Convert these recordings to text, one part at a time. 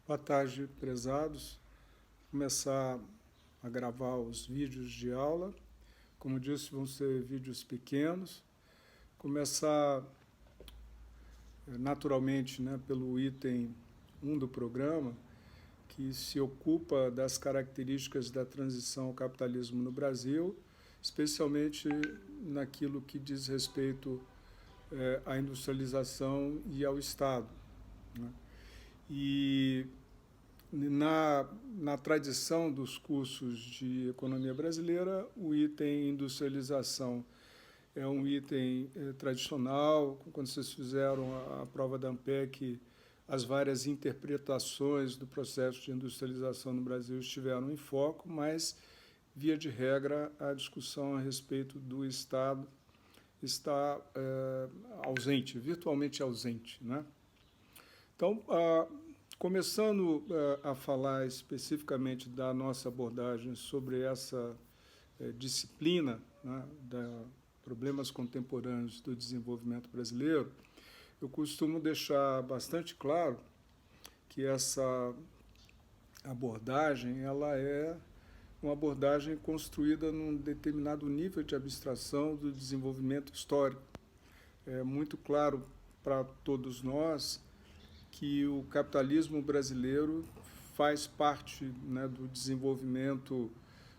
Boa tarde, prezados. Começar a gravar os vídeos de aula. Como disse, vão ser vídeos pequenos. Começar naturalmente, né, pelo item 1 do programa, que se ocupa das características da transição ao capitalismo no Brasil, especialmente naquilo que diz respeito à industrialização e ao Estado, né? E na tradição dos cursos de economia brasileira, o item industrialização é um item tradicional. Quando vocês fizeram a prova da ANPEC, as várias interpretações do processo de industrialização no Brasil estiveram em foco, mas, via de regra, a discussão a respeito do Estado está ausente, virtualmente ausente, né? Então, começando a falar especificamente da nossa abordagem sobre essa disciplina, né, da problemas contemporâneos do desenvolvimento brasileiro, eu costumo deixar bastante claro que essa abordagem ela é uma abordagem construída num determinado nível de abstração do desenvolvimento histórico. É muito claro para todos nós que o capitalismo brasileiro faz parte, né, do desenvolvimento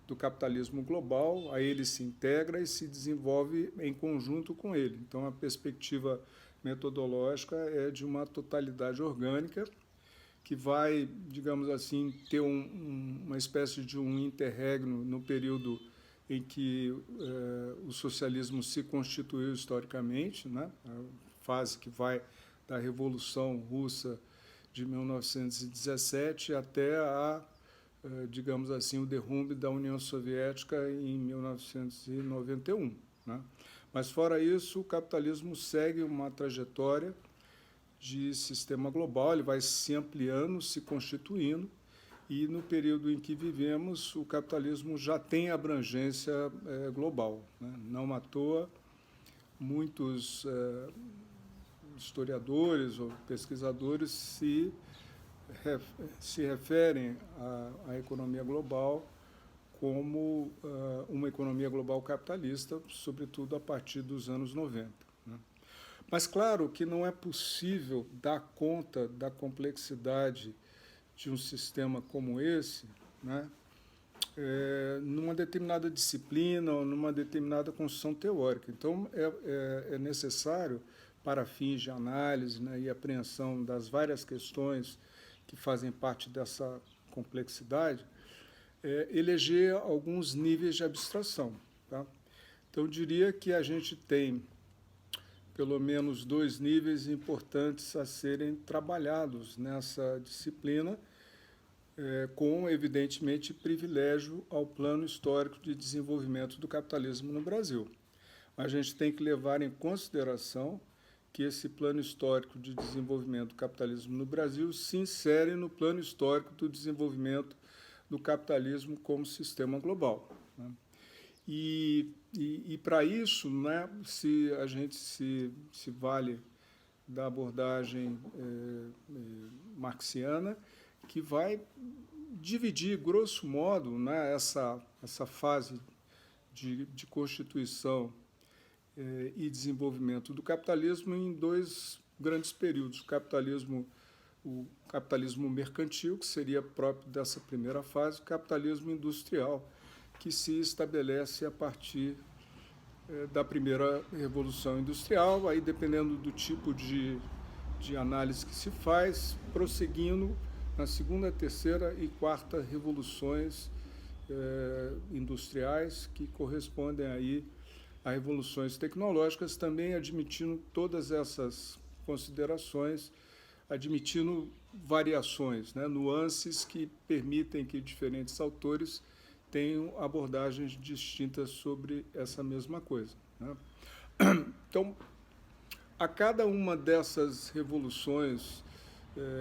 do capitalismo global, a ele se integra e se desenvolve em conjunto com ele. Então, a perspectiva metodológica é de uma totalidade orgânica que vai, digamos assim, ter uma espécie de um interregno no período em que o socialismo se constituiu historicamente, né, a fase que vai da Revolução Russa de 1917 até digamos assim, o derrumbe da União Soviética em 1991, né? Mas, fora isso, o capitalismo segue uma trajetória de sistema global, ele vai se ampliando, se constituindo, e no período em que vivemos, o capitalismo já tem abrangência global, né? Não à toa, muitos historiadores ou pesquisadores se referem à economia global como uma economia global capitalista, sobretudo a partir dos anos 90, né? Mas, claro, que não é possível dar conta da complexidade de um sistema como esse, né, numa determinada disciplina ou numa determinada construção teórica. Então, é necessário, para fins de análise, né, e apreensão das várias questões que fazem parte dessa complexidade, eleger alguns níveis de abstração, tá? Então, eu diria que a gente tem pelo menos 2 níveis importantes a serem trabalhados nessa disciplina, com, evidentemente, privilégio ao plano histórico de desenvolvimento do capitalismo no Brasil. A gente tem que levar em consideração que esse plano histórico de desenvolvimento do capitalismo no Brasil se insere no plano histórico do desenvolvimento do capitalismo como sistema global, né? E para isso, né, se a gente se vale da abordagem marxiana, que vai dividir, grosso modo, né, essa fase de constituição e desenvolvimento do capitalismo em 2 grandes períodos. O capitalismo mercantil, que seria próprio dessa primeira fase, o capitalismo industrial, que se estabelece a partir da primeira revolução industrial, aí dependendo do tipo de análise que se faz, prosseguindo na segunda, terceira e quarta revoluções industriais, que correspondem aí a revoluções tecnológicas, também admitindo todas essas considerações, admitindo variações, né, nuances que permitem que diferentes autores tenham abordagens distintas sobre essa mesma coisa, né? Então, a cada uma dessas revoluções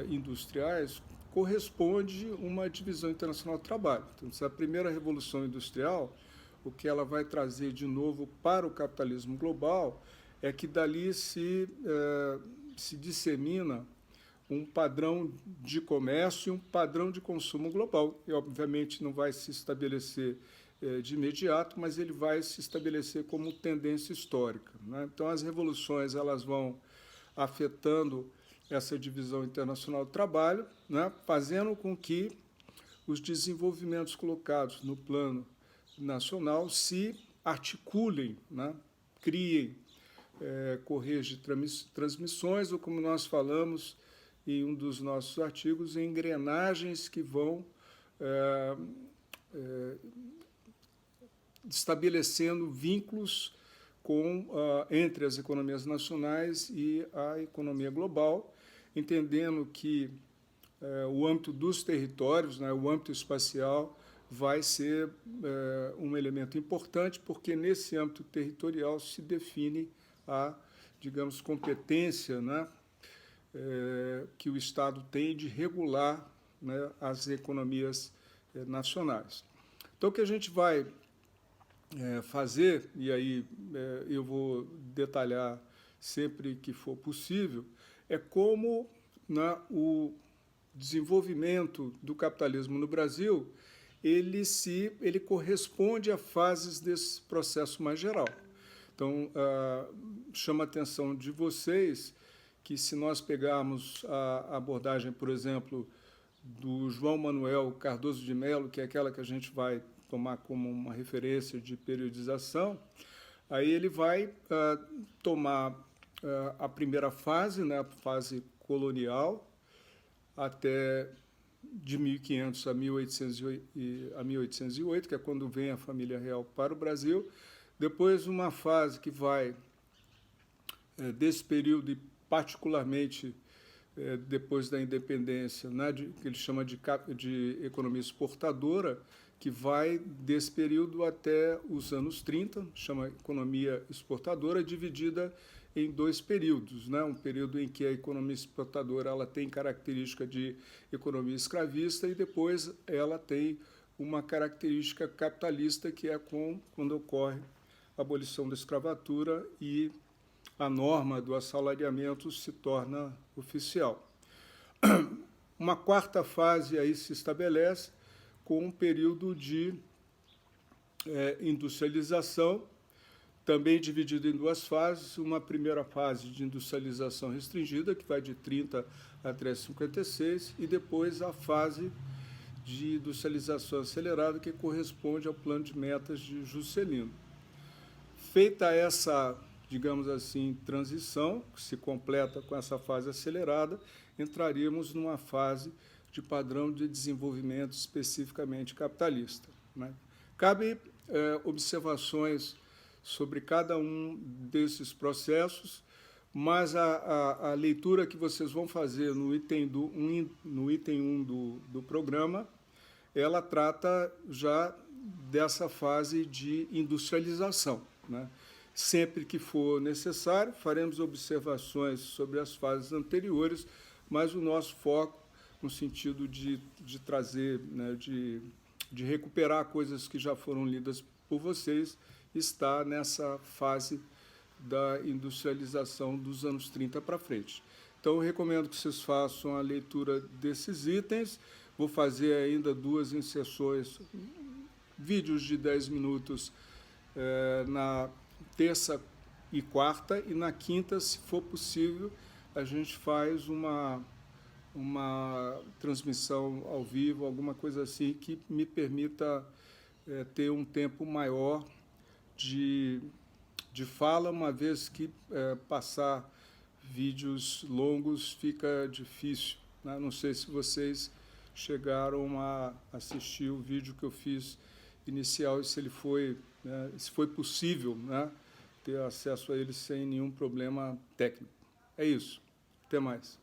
industriais corresponde uma divisão internacional do trabalho. Então, se a primeira revolução industrial, o que ela vai trazer de novo para o capitalismo global é que dali se dissemina um padrão de comércio e um padrão de consumo global. E, obviamente, não vai se estabelecer de imediato, mas ele vai se estabelecer como tendência histórica, né? Então, as revoluções elas vão afetando essa divisão internacional do trabalho, né, fazendo com que os desenvolvimentos colocados no plano nacional se articulem, né, criem correias de transmissões, ou como nós falamos em um dos nossos artigos, engrenagens que vão estabelecendo vínculos entre as economias nacionais e a economia global, entendendo que o âmbito dos territórios, né, o âmbito espacial, vai ser um elemento importante, porque nesse âmbito territorial se define a, digamos, competência, né, que o Estado tem de regular, né, as economias nacionais. Então, o que a gente vai fazer, e aí eu vou detalhar sempre que for possível, é como, né, o desenvolvimento do capitalismo no Brasil ele corresponde a fases desse processo mais geral. Então, chama a atenção de vocês que, se nós pegarmos a abordagem, por exemplo, do João Manuel Cardoso de Mello, que é aquela que a gente vai tomar como uma referência de periodização, aí ele vai tomar a primeira fase, né, a fase colonial, até de 1500 a 1808, que é quando vem a família real para o Brasil. Depois, uma fase que vai desse período, e particularmente depois da independência, né, que ele chama de economia exportadora, que vai desse período até os anos 30, chama economia exportadora, dividida em dois períodos, né? Um período em que a economia exportadora ela tem característica de economia escravista e depois ela tem uma característica capitalista, que é quando ocorre a abolição da escravatura e a norma do assalariamento se torna oficial. Uma quarta fase aí se estabelece com um período de industrialização, também dividido em duas fases. Uma primeira fase de industrialização restringida, que vai de 30 até 56, e depois a fase de industrialização acelerada, que corresponde ao plano de metas de Juscelino. Feita essa, digamos assim, transição, que se completa com essa fase acelerada, entraríamos numa fase de padrão de desenvolvimento especificamente capitalista, né? Cabe observações sobre cada um desses processos, mas a leitura que vocês vão fazer no item 1 do programa, ela trata já dessa fase de industrialização, né? Sempre que for necessário, faremos observações sobre as fases anteriores, mas o nosso foco, no sentido de trazer, né, de recuperar coisas que já foram lidas por vocês, está nessa fase da industrialização dos anos 30 para frente. Então, eu recomendo que vocês façam a leitura desses itens. Vou fazer ainda 2 inserções, vídeos de 10 minutos, na terça e quarta, e na quinta, se for possível, a gente faz uma transmissão ao vivo, alguma coisa assim, que me permita ter um tempo maior de fala, uma vez que passar vídeos longos fica difícil, né? Não sei se vocês chegaram a assistir o vídeo que eu fiz inicial, e se ele foi, se foi possível, né, ter acesso a ele sem nenhum problema técnico. É isso. Até mais.